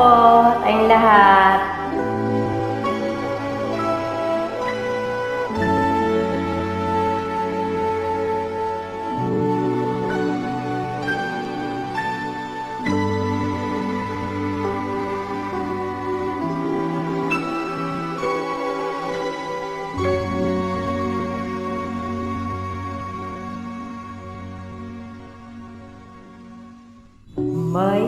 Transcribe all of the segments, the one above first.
tayong lahat. May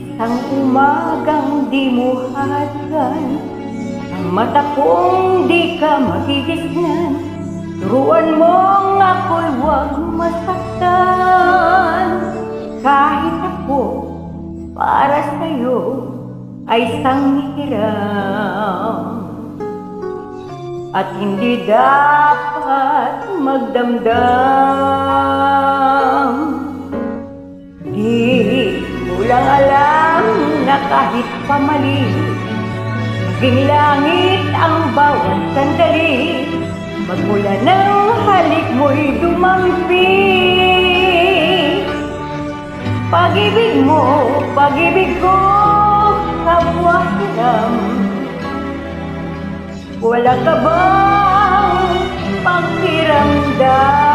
isang umagang di mo halagan, ang mata kong di ka magigisnan. Turuan mong ako'y huwag masaktan. Kahit ako para sa'yo ay isang hiram, at hindi dapat magdamdam. Di mo lang alam na kahit pamali, maging langit ang bawat sandali. Magmula ng halik mo'y dumampi. Pag-ibig mo, pag-ibig ko, kapwa hiram. Wala ka bang pakiramdam?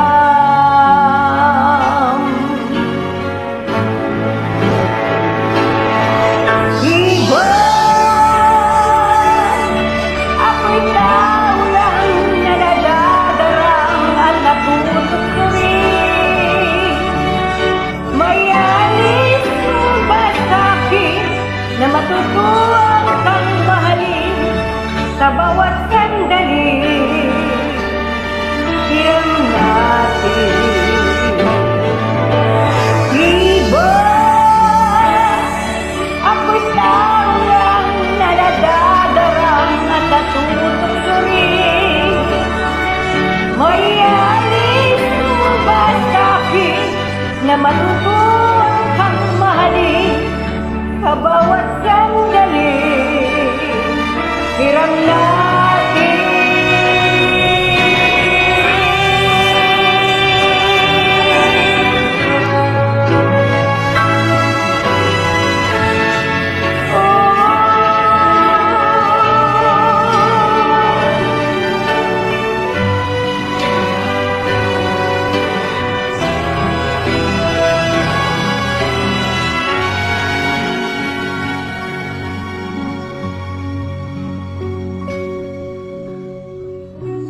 Na matutuwang kang mahalin sa bawat sandali. Hiram natin. Iba, ako'y tao lang na nadadarang at natututuring. May alis mo ba sa'kin na matutuwang kang mahalin sa bawat sandali? Hiram natin.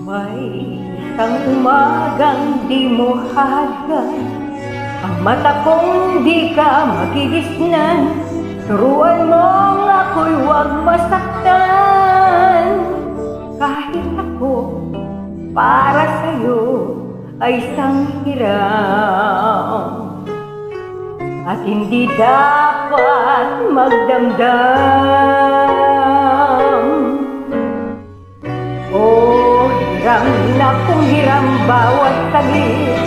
May isang umagang di mo halagan, ang mata kong di ka magigisnan. Turuan mong ako'y huwag masaktan. Kahit ako para sa'yo ay isang hiram, at hindi dapat magdamdam. Hiram na kung hiram bawat saglit,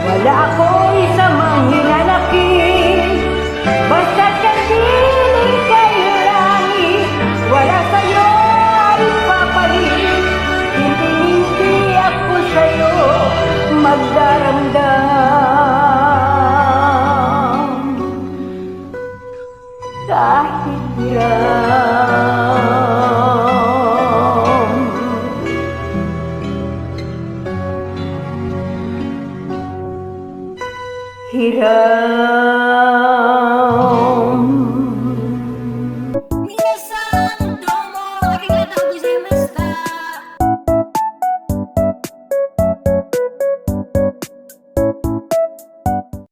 wala akong isa mang hinanakit. Basta't kapiling kayo langit, wala sa'yo ay papalit. Hindi ako sa'yo magdaramdam. Kahit hiram, hiram.